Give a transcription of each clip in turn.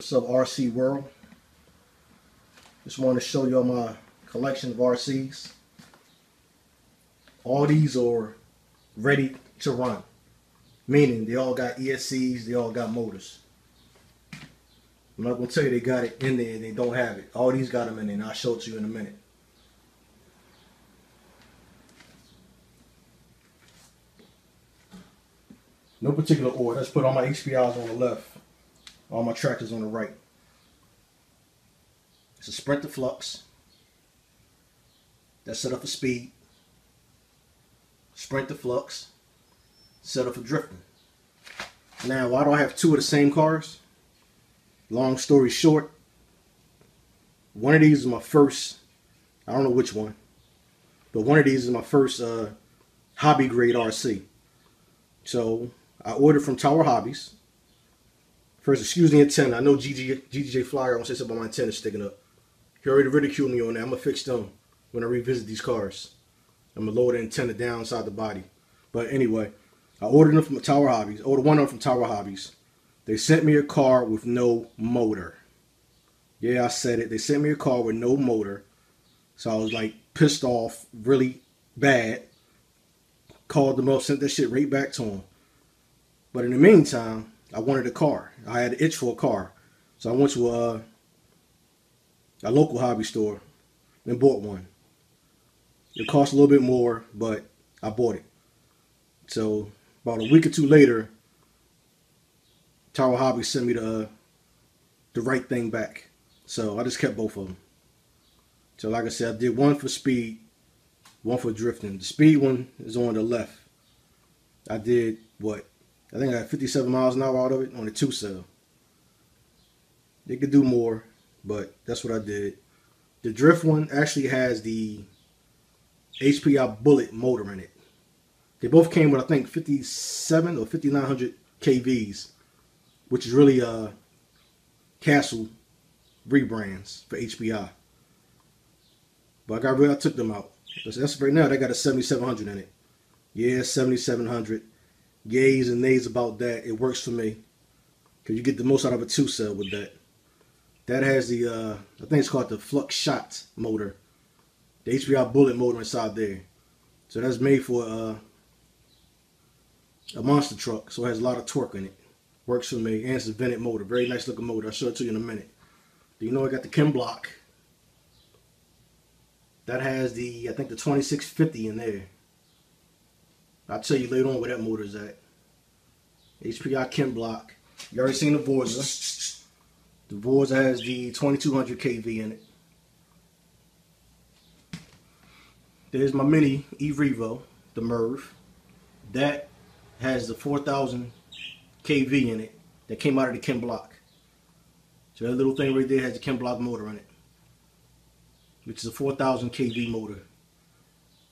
What's up, RC World? Just wanted to show y'all my collection of RCs. All these are ready to run, meaning they all got ESCs, they all got motors. I'm not going to tell you they got it in there and they don't have it. All these got them in there, and I'll show it to you in a minute. No particular order. Let's put all my HPIs on the left, all my tractors on the right. It's a Sprint to Flux. That's set up for speed. Sprint to Flux. Set up for drifting. Now, why do I have two of the same cars? Long story short, one of these is my first, I don't know which one, but one of these is my first hobby grade RC. So I ordered from Tower Hobbies. First, excuse the antenna. I know GJ Flyer, I'm going to say something about my antenna sticking up. He already ridiculed me on that. I'm going to fix them when I revisit these cars. I'm going to lower the antenna down inside the body. But anyway, I ordered them from Tower Hobbies. I ordered one of them from Tower Hobbies. They sent me a car with no motor. Yeah, I said it. They sent me a car with no motor. So I was like pissed off really bad. Called them up, sent that shit right back to them. But in the meantime, I wanted a car. I had an itch for a car. So I went to a local hobby store and bought one. It cost a little bit more, but I bought it. So about a week or two later, Tower Hobby sent me the right thing back. So I just kept both of them. So like I said, I did one for speed, one for drifting. The speed one is on the left. I did what? I think I got 57 miles an hour out of it on the 2-cell. They could do more, but that's what I did. The drift one actually has the HPI Bullet motor in it. They both came with, I think, 57 or 5900 KVs, which is really Castle rebrands for HPI. But I took them out. That's right now, they got a 7700 in it. Yeah, 7700. Yays and nays about that. It works for me, because you get the most out of a 2-cell with that. That has the, I think it's called the Flux Shot motor. The HPI Bullet motor inside there. So that's made for a monster truck. So it has a lot of torque in it. Works for me. And it's a vented motor. Very nice looking motor. I'll show it to you in a minute. Do you know I got the Chem block? That has the, I think the 2650 in there. I'll tell you later on where that motor is at. HPI Chem block. You already seen the Vorza. The Vorza has the 2200 kV in it. There's my mini E-Revo, the Merv. That has the 4000 kV in it that came out of the Chem block. So that little thing right there has the Chem block motor in it, which is a 4000 kV motor.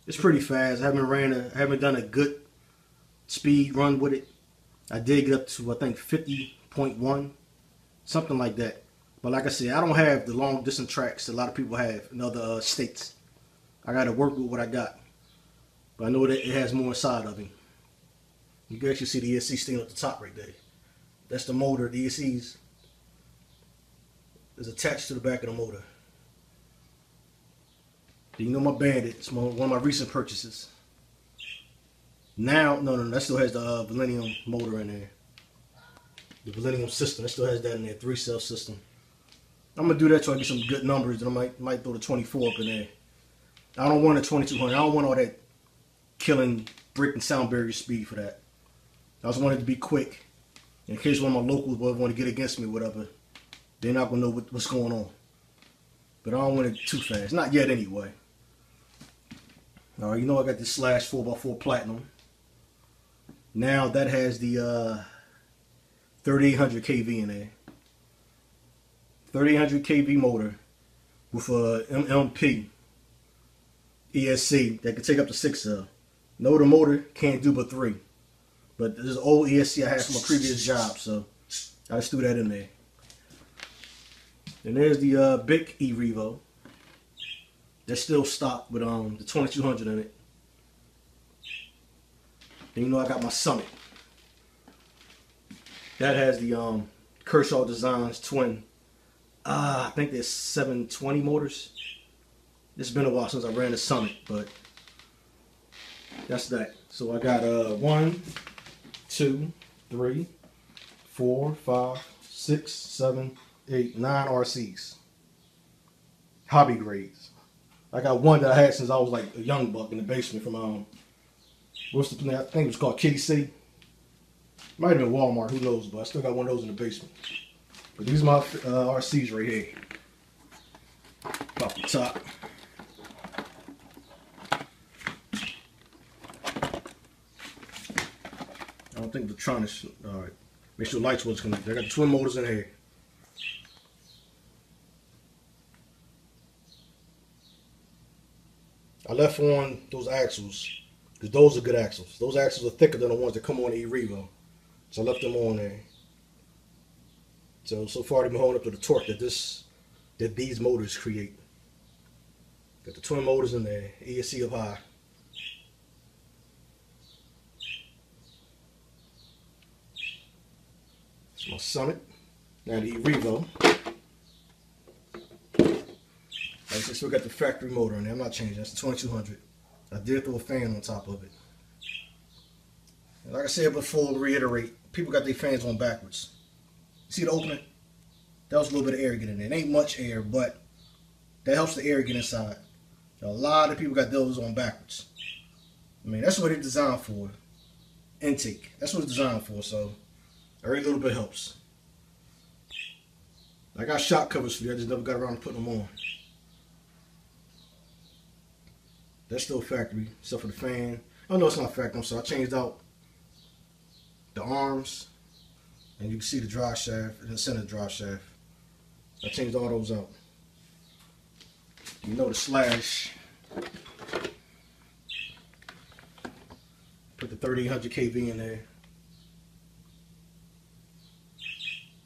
It's pretty fast. I haven't done a good speed run with it. I did get up to, I think, 50.1, something like that. But like I said, I don't have the long distance tracks that a lot of people have in other states. I got to work with what I got. But I know that it has more inside of me. You can actually see the ESC sticking up the top right there. That's the motor. The ESCs is attached to the back of the motor. You know my Bandit. It's one of my recent purchases. Now, no, that still has the Millennium motor in there. The Millennium system, that still has that in there, 3-cell system. I'm gonna do that till I get some good numbers, and I might throw the 24 up in there. I don't want a 2200. I don't want all that killing brick and sound barrier speed for that. I just want it to be quick, in case one of my locals want to get against me or whatever. They're not gonna know what's going on. But I don't want it too fast. Not yet, anyway. Alright, you know I got this Slash 4x4 Platinum. Now that has the 3800 kV in there. 3800 kV motor with a MMP ESC that can take up to 6-cell. No, the motor can't do but 3. But this is old ESC I had from a previous job, so I just threw that in there. And there's the big E-Revo. That's still stock with the 2200 in it. Then you know I got my Summit. That has the Kershaw Designs twin. I think there's 720 motors. It's been a while since I ran the Summit, but that's that. So I got 1, 2, 3, 4, 5, 6, 7, 8, 9 RCs. Hobby grades. I got one that I had since I was like a young buck in the basement from what's the place? I think it was called Kitty City. Might have been Walmart, who knows, but I still got one of those in the basement. But these are my RCs right here. Off the top. I don't think the Tronics. Alright. Make sure the lights was connected. I got the twin motors in here. I left on those axles because those are good axles. Those axles are thicker than the ones that come on the E-Revo. So I left them on there. So far they've been holding up to the torque that these motors create. Got the twin motors in there, ESC up high. It's my Summit. Now the E-Revo. I still got the factory motor in there. I'm not changing. That's the 2200. I did throw a fan on top of it. And like I said before, to reiterate, people got their fans on backwards. See the opening? That was a little bit of air getting in there. It ain't much air, but that helps the air get inside. A lot of people got those on backwards. I mean, that's what it's designed for. Intake. That's what it's designed for, so every little bit helps. I got shock covers for you. I just never got around to putting them on. That's still factory, except for the fan. Oh no, it's not factory. So I changed out the arms, and you can see the drive shaft and the center drive shaft. I changed all those out. You know the slash. Put the 3800 kV in there.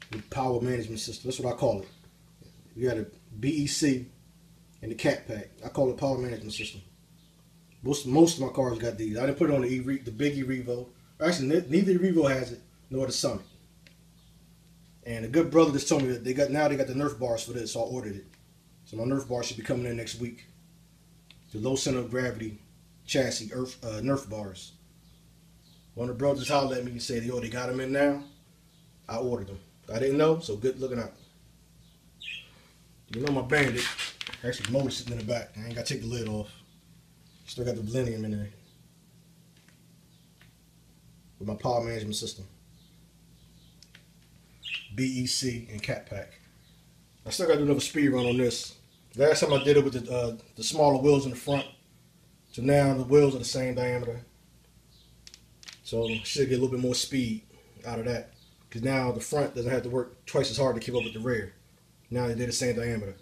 The power management system. That's what I call it. You got a BEC and the cat pack. I call it power management system. Most of my cars got these. I didn't put it on the big E-Revo. Actually, neither E-Revo has it, nor the Summit. And a good brother just told me that they got the Nerf bars for this, so I ordered it. So my Nerf bar should be coming in next week. The low center of gravity chassis Nerf bars. One of the brothers hollered at me and said, "Yo, they got them in now." I ordered them. I didn't know, so good looking out. You know my Bandit. Actually, the motor sitting in the back. I ain't got to take the lid off. Still got the Millennium in there. With my power management system. BEC and cat pack. I still got to do another speed run on this. Last time I did it with the smaller wheels in the front. So now the wheels are the same diameter. So I should get a little bit more speed out of that. Because now the front doesn't have to work twice as hard to keep up with the rear. Now they're the same diameter.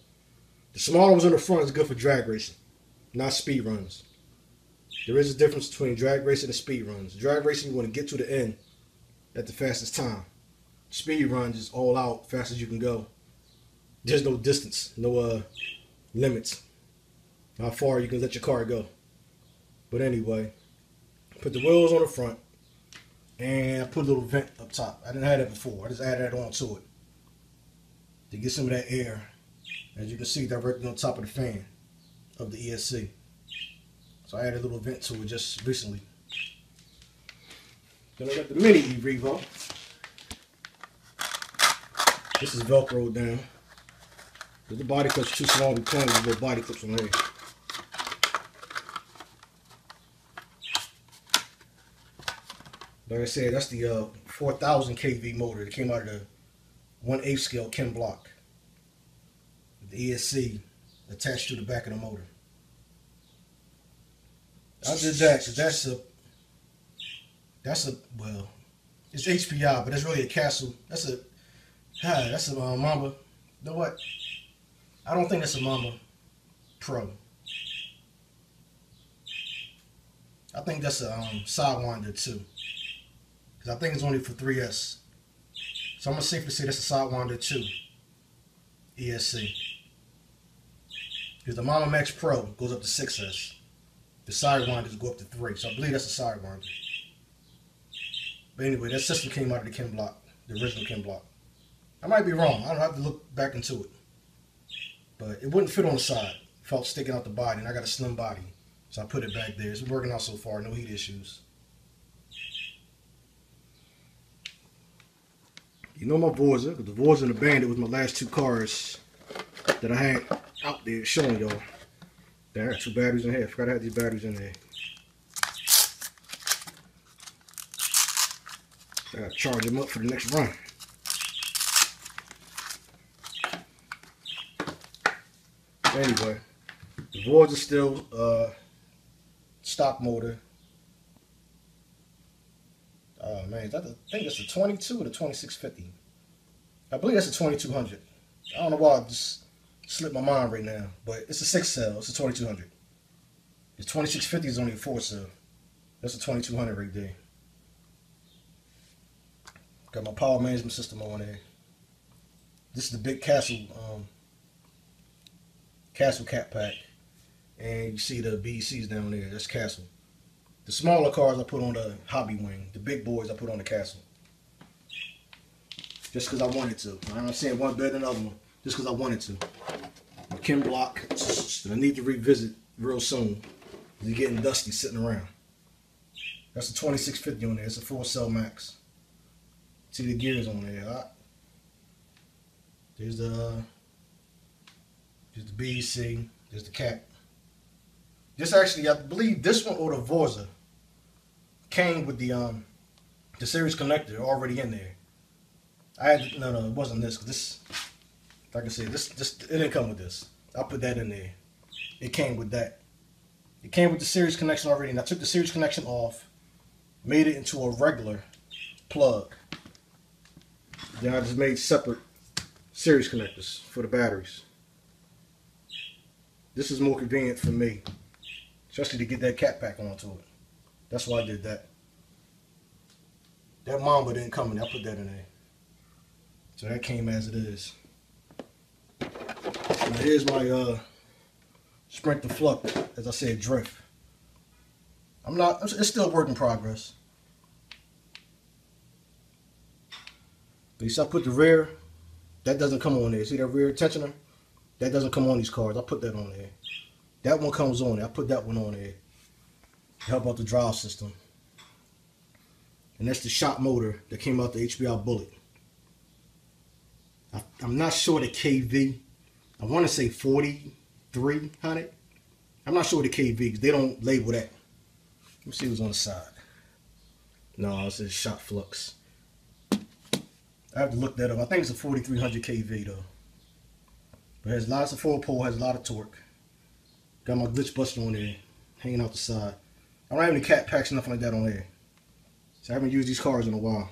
The smaller ones in the front is good for drag racing, not speed runs. There is a difference between drag racing and speed runs. Drag racing, you want to get to the end at the fastest time. Speed runs is all out, fast as you can go. There's no distance, no limits. How far you can let your car go. But anyway, put the wheels on the front and I put a little vent up top. I didn't have that before. I just added that onto it to get some of that air, as you can see, directly on top of the fan of the ESC. So I added a little vent to it just recently. Then I got the mini E-Revo. This is Velcro down. The body clip's too small to be playing with little body clips on there. Like I said, that's the 4000 kV motor that came out of the 1/8 scale Ken block. The ESC attached to the back of the motor. I did that because that's a well, it's HPI, but it's really a Castle. That's a Mamba. You know what? I don't think that's a Mamba Pro. I think that's a Sidewinder too. Because I think it's only for 3S. So I'm going to safely say that's a Sidewinder 2 ESC. Because the Mama Max Pro goes up to 6S. The Sidewinders go up to 3. So I believe that's a Sidewinder. But anyway, that system came out of the Ken block. The original Ken block. I might be wrong. I don't have to look back into it. But it wouldn't fit on the side. It felt sticking out the body, and I got a slim body. So I put it back there. It's working out so far. No heat issues. You know my Vorza. The Vorza and the Bandit was my last two cars that I had out there showing y'all. There, I got two batteries in here. I forgot I had these batteries in there. I gotta charge them up for the next run. Anyway, the Vorza is still stock motor. Oh man, I think it's a 22 or the 2650. I believe that's a 2200. I don't know why I just slipped my mind right now, but it's a 6-cell. It's a 2200. The 2650 is only a 4-cell. That's a 2200 right there. Got my power management system on there. This is the big Castle cat pack, and you see the BECs down there. That's Castle. The smaller cars I put on the hobby wing. The big boys I put on the Castle. Just because I wanted to. I'm not saying one better than the other one. Just because I wanted to. The Kim block that I need to revisit real soon. It's getting dusty sitting around. That's a 2650 on there. It's a 4-cell max. See the gears on there. There's the BEC. There's the cat. This actually, I believe this one or the Vorza came with the series connector already in there. I had no, it wasn't this. This, like I said, this it didn't come with this. I put that in there. It came with that. It came with the series connection already, and I took the series connection off, made it into a regular plug. Then I just made separate series connectors for the batteries. This is more convenient for me, especially to get that cat pack onto it. That's why I did that. That Mamba didn't come in. I put that in there. So that came as it is. Now here's my Sprint to Flux, as I said, drift. It's still a work in progress. But you see I put the rear, that doesn't come on there. See that rear tensioner? That doesn't come on these cars. I put that on there. That one comes on there. I put that one on there to help out the drive system. And that's the shop motor that came out the HBI Bullet. I'm not sure the KV. I want to say 4300. I'm not sure the KV because they don't label that. Let me see what's on the side. No, it says shop flux. I have to look that up. I think it's a 4300 KV though. But it has lots of 4-pole, has a lot of torque. Got my glitch buster on there, hanging out the side. I don't have any cat packs, nothing like that on there. So I haven't used these cars in a while.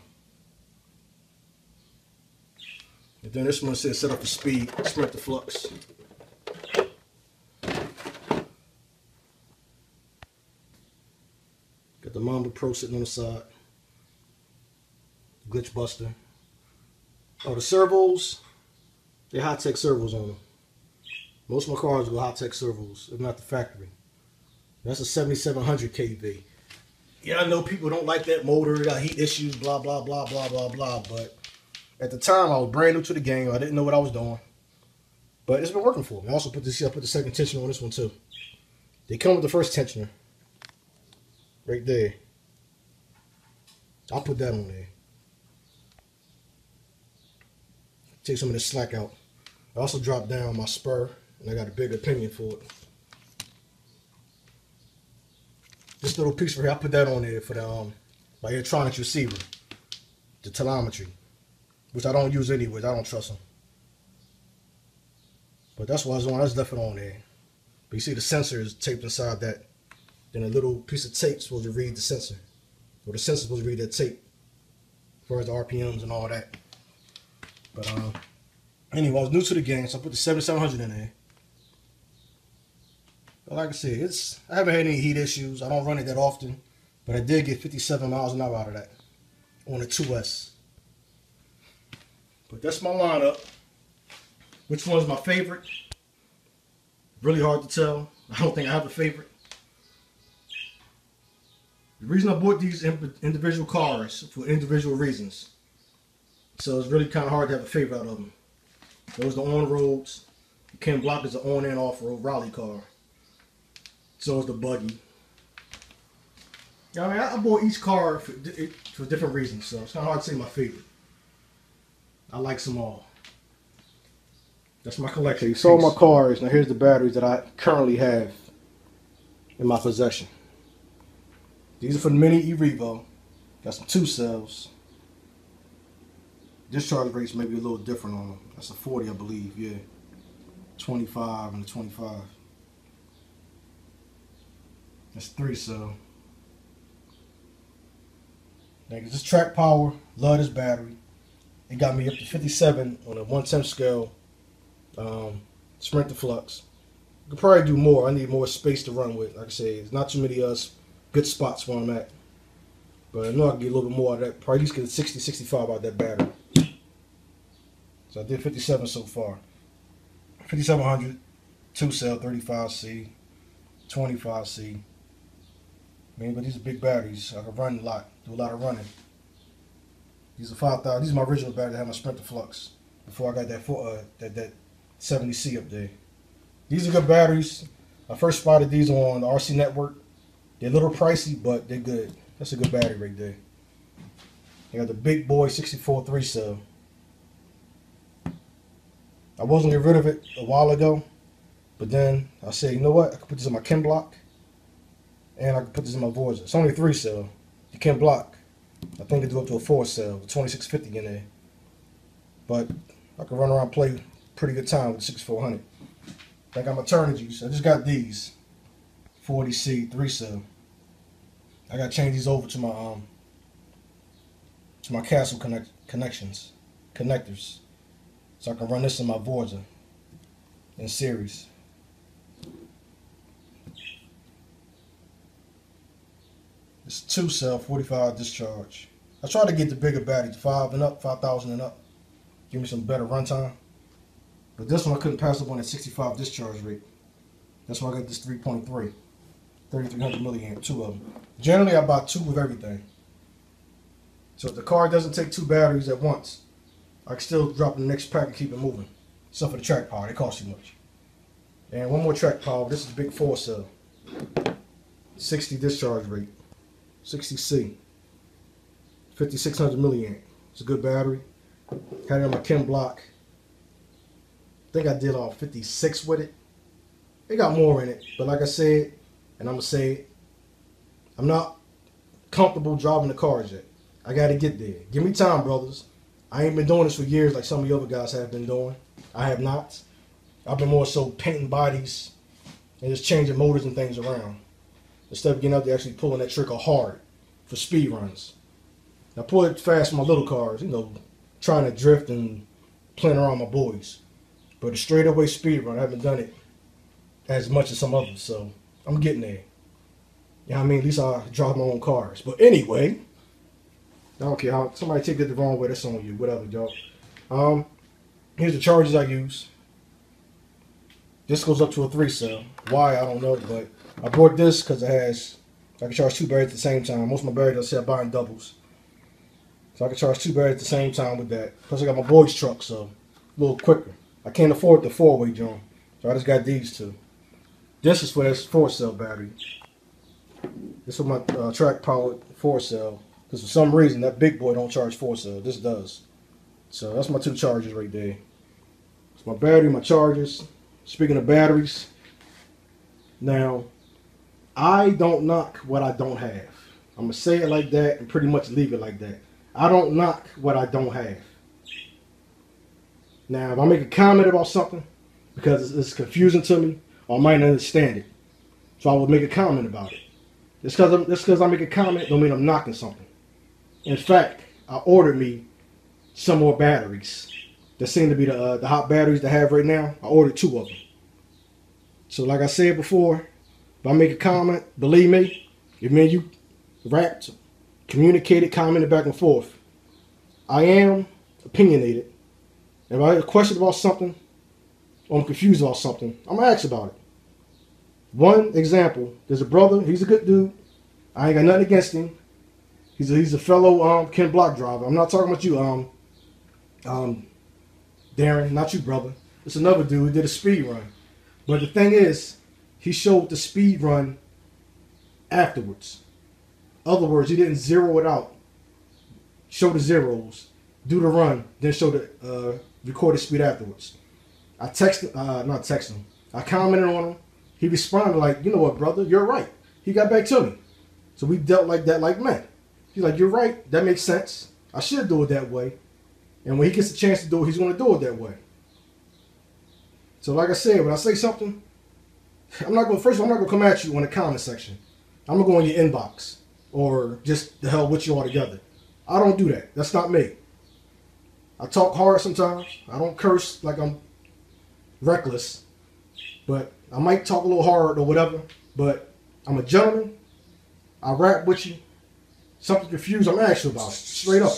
And then this one says set up for speed, Sprint to Flux. Got the Mamba Pro sitting on the side. Glitch buster. Oh, the servos, they're high-tech servos on them. Most of my cars go high-tech servos, if not the factory. That's a 7700 kV. Yeah, I know people don't like that motor, got heat issues, blah, blah, blah, blah, blah, blah. But at the time, I was brand new to the game. I didn't know what I was doing. But it's been working for me. I also put the second tensioner on this one, too. They come with the first tensioner. Right there. I'll put that on there. Take some of the slack out. I also dropped down my spur, and I got a bigger pinion for it. This little piece right here, I put that on there for the my electronics receiver, the telemetry, which I don't use anyways. I don't trust them. But that's what I was on. I just left it on there. But you see the sensor is taped inside that. Then a little piece of tape is supposed to read the sensor, or the sensor is supposed to read that tape, as far as the RPMs and all that. But anyway, I was new to the game, so I put the 7700 in there. But like I said, I haven't had any heat issues. I don't run it that often, but I did get 57 miles an hour out of that on the 2S. But that's my lineup. Which one's my favorite? Really hard to tell. I don't think I have a favorite. The reason I bought these individual cars for individual reasons. So it's really kind of hard to have a favorite out of them. Those are the on-roads. The Ken Block is an on and off-road rally car. So is the buggy. I mean, I bought each car for different reasons, so it's kind of hard to say my favorite. I like them all. That's my collection. You saw my cars. Now here's the batteries that I currently have in my possession. These are for the Mini E-Revo. Got some 2 cells. Discharge rates may be a little different on them. That's a 40, I believe. Yeah, 25 and a 25. That's 3 cell. Now, this track power, love this battery. It got me up to 57 on a 1/10 scale sprint to flux. Could probably do more. I need more space to run with. Like I say, there's not too many good spots where I'm at. But I know I can get a little bit more out of that. Probably at least get 60, 65 out of that battery. So I did 57 so far. 5700, 2 cell, 35C, 25C. Man, but these are big batteries. I can run a lot, do a lot of running. These are 5,000. These are my original batteries that had my sprint to flux before I got that 70C up there. These are good batteries. I first spotted these on the RC Network. They're a little pricey, but they're good. That's a good battery right there. I got the big boy 64 3 cell. I wasn't getting rid of it a while ago, but then I said, you know what? I can put this in my Ken Block, and I can put this in my Vorza. It's only 3 cell. The Ken Block, I think it do up to a 4 cell, with 2650 in there. But I can run around and play pretty good time with the 6400. I got my Turner juice. I just got these 40C 3 cell. I gotta change these over to my Castle connectors, so I can run this in my Vorza in series. It's 2 cell 45 discharge. I try to get the bigger battery, 5 and up, 5,000 and up. Give me some better runtime. But this one I couldn't pass up on that 65 discharge rate. That's why I got this 3.3, 3300 milliamp, 2 of them. Generally I buy 2 of everything. So if the car doesn't take 2 batteries at once, I can still drop in the next pack and keep it moving. Except for the track power, they cost too much. And one more track power, this is big 4 cell. 60 discharge rate, 60C, 5600 milliamp. It's a good battery. Had it on my Ken Block. I think I did all 56 with it. It got more in it, but like I said, and I'm gonna say it, I'm not comfortable driving the cars yet. I gotta get there. Give me time, brothers. I ain't been doing this for years like some of the other guys have been doing. I have not. I've been more so painting bodies and just changing motors and things around, instead of getting out there actually pulling that trigger hard for speed runs. I pull it fast with my little cars, you know, trying to drift and playing around with my boys. But a straight away speed run, I haven't done it as much as some others, so I'm getting there. You know what I mean? At least I drive my own cars. But anyway, I don't care how somebody take it the wrong way, that's on you, whatever, y'all. Here's the charges I use. This goes up to a 3 cell. Why, I don't know, but I bought this because I can charge 2 batteries at the same time. Most of my batteries, I say I buy in doubles. So I can charge 2 batteries at the same time with that. Plus I got my boy's truck, so a little quicker. I can't afford the 4-way joint, so I just got these 2. This is for this 4 cell battery. This is my track powered 4 cell. Because for some reason that big boy don't charge 4 cell. This does. So that's my 2 chargers right there. It's my battery, my chargers. Speaking of batteries, now I don't knock what I don't have. I'm gonna say it like that and pretty much leave it like that. I don't knock what I don't have. Now, if I make a comment about something because it's confusing to me, or I might not understand it, so I will make a comment about it. Just because I make a comment don't mean I'm knocking something. In fact, I ordered me some more batteries. That seem to be the hot batteries they have right now. I ordered 2 of them. So like I said before, if I make a comment, believe me, if me and you rapped, communicated, commented back and forth, I am opinionated. If I have a question about something, or I'm confused about something, I'm going to ask about it. One example, there's a brother, he's a good dude. I ain't got nothing against him. He's a fellow Ken Block driver. I'm not talking about you, Darren, not you, brother. It's another dude who did a speed run. But the thing is, he showed the speed run afterwards. In other words, he didn't zero it out. Show the zeros, do the run, then show the recorded speed afterwards. I not him. I commented on him. He responded like, you know what, brother, you're right. He got back to me. So we dealt like that like men. He's like, you're right. That makes sense. I should do it that way. And when he gets a chance to do it, he's going to do it that way. So like I said, when I say something, I'm not going to come at you in the comment section. I'm going to go in your inbox or just the hell with you altogether. I don't do that. That's not me. I talk hard sometimes. I don't curse like I'm reckless. But I might talk a little hard or whatever. But I'm a gentleman. I rap with you. Something confused, I'm asking about it. Straight up.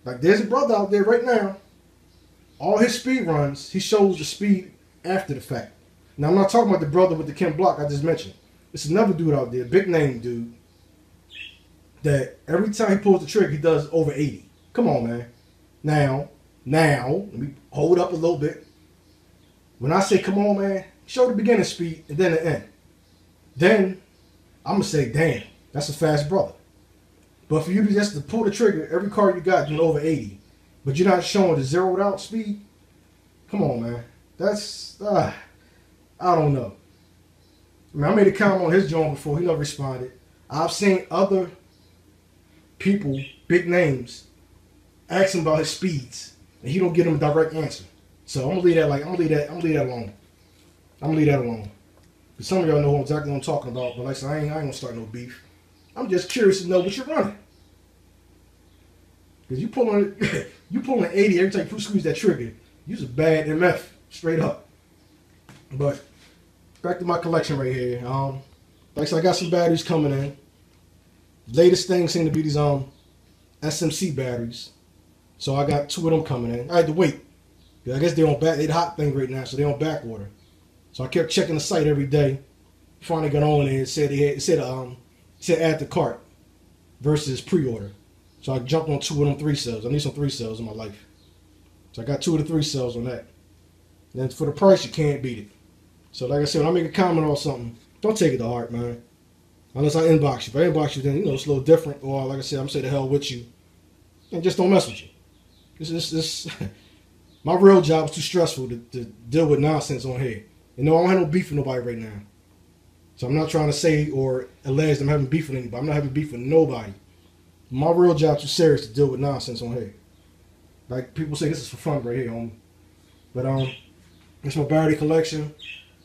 Like there's a brother out there right now. All his speed runs, he shows the speed after the fact. Now I'm not talking about the brother with the Ken Block I just mentioned. It's another dude out there, big name dude, that every time he pulls the trigger, he does over 80. Come on, man. Now, let me hold up a little bit. When I say come on, man, show the beginning speed and then the end. Then I'm going to say, damn, that's a fast brother. But for you to just to pull the trigger, every car you got doing over 80, but you're not showing the zeroed out speed, come on, man. That's, I don't know. I mean, I made a comment on his joint before. He never responded. I've seen other people, big names, ask him about his speeds, and he don't give them a direct answer. So I'm gonna leave that alone. I'm gonna leave that alone. Because some of y'all know exactly what I'm talking about, but like I said, I ain't gonna start no beef. I'm just curious to know what you're running. Because you pulling 80 every time you squeeze that trigger. You's a bad MF, straight up. But back to my collection right here. Like I said, I got some batteries coming in. Latest thing seem to be these SMC batteries. So I got 2 of them coming in. I had to wait. I guess they're the hot thing right now, so they're on back order. So I kept checking the site every day. Finally got on there and said add to cart versus pre-order. So I jumped on 2 of them 3 cells. I need some 3 cells in my life. So I got 2 of the 3 cells on that. And then for the price, you can't beat it. So like I said, when I make a comment on something, don't take it to heart, man. Unless I inbox you. If I inbox you, then it's a little different. Or like I said, I'm gonna say the hell with you. And just don't mess with you. This my real job is too stressful to deal with nonsense on here. I don't have no beef with nobody right now. So I'm not trying to say or allege I'm having beef with anybody. I'm not having beef with nobody. My real job is too serious to deal with nonsense on here. Like people say, this is for fun right here, homie. But it's my battery collection.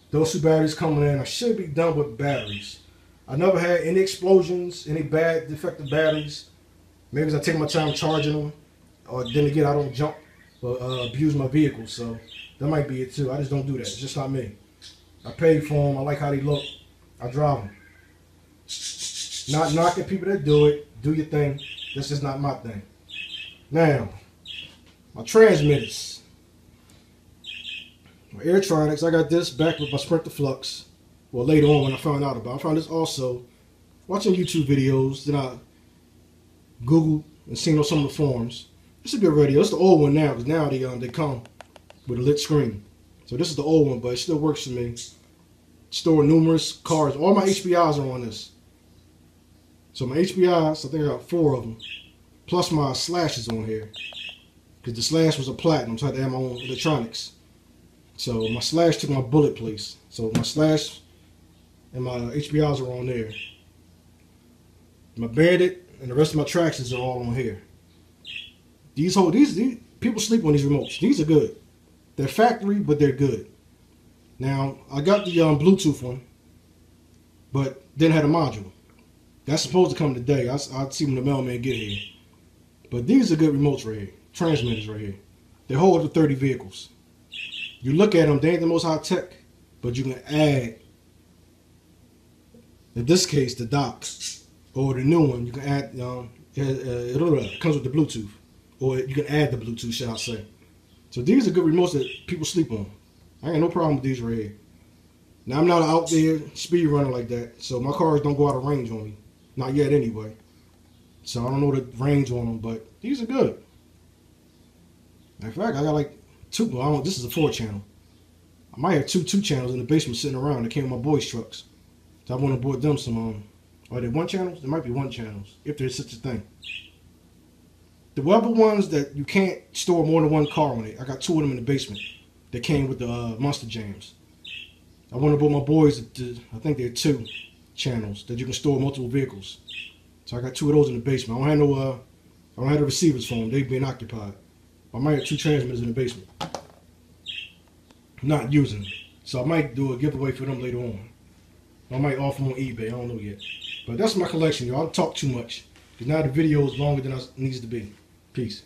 Those 2 batteries coming in. I should be done with batteries. I never had any explosions, any bad defective batteries. Maybe because I take my time charging them. Or then again, I don't jump or abuse my vehicle. So that might be it too. I just don't do that. It's just not me. I paid for them. I like how they look. I drive them. Not knocking people that do it. Do your thing. That's just not my thing. Now, my transmitters. My Airtronics. I got this back with my Sprinter Flux. Well, later on when I found out about it. I found this also watching YouTube videos. Then I Googled and seen on some of the forums. It's a good radio. It's the old one now because now they come with a lit screen. So this is the old one, but it still works for me. Store numerous cars. All my HBIs are on this. So my HBIs, I think I got 4 of them. Plus my slashes on here. Because the slash was a platinum, so I had to have my own electronics. So my slash took my bullet place. So my slash and my HBIs are on there. My Bandit and the rest of my tractions are all on here. These people sleep on these remotes. These are good. They're factory, but they're good. Now, I got the Bluetooth one, but didn't have a module. That's supposed to come today. I'll see when the mailman get here. But these are good remotes right here. Transmitters right here. They hold up to 30 vehicles. You look at them, they ain't the most high tech, but you can add, in this case, the dock, or the new one, you can add, it comes with the Bluetooth. Or you can add the Bluetooth, shall I say. So these are good remotes that people sleep on. I ain't no problem with these right here. Now, I'm not out there speed running like that, so my cars don't go out of range on me. Not yet anyway. So I don't know the range on them, but these are good. In fact, I got like two. Well, I don't. This is a 4-channel. I might have two channels in the basement sitting around that came with my boys' trucks. So I want to board them some. Are they 1 channels? There might be 1 channels if there's such a thing. The other ones that you can't store more than 1 car on it, I got 2 of them in the basement. That came with the Monster Jams. I want to board my boys. I think there are 2 channels that you can store multiple vehicles. So I got 2 of those in the basement. I don't have no. I don't have the receivers for them. They've been occupied. I might have 2 transmitters in the basement. Not using them. So I might do a giveaway for them later on. I might offer them on eBay. I don't know yet. But that's my collection, y'all. I don't talk too much. Because now the video is longer than it needs to be. Peace.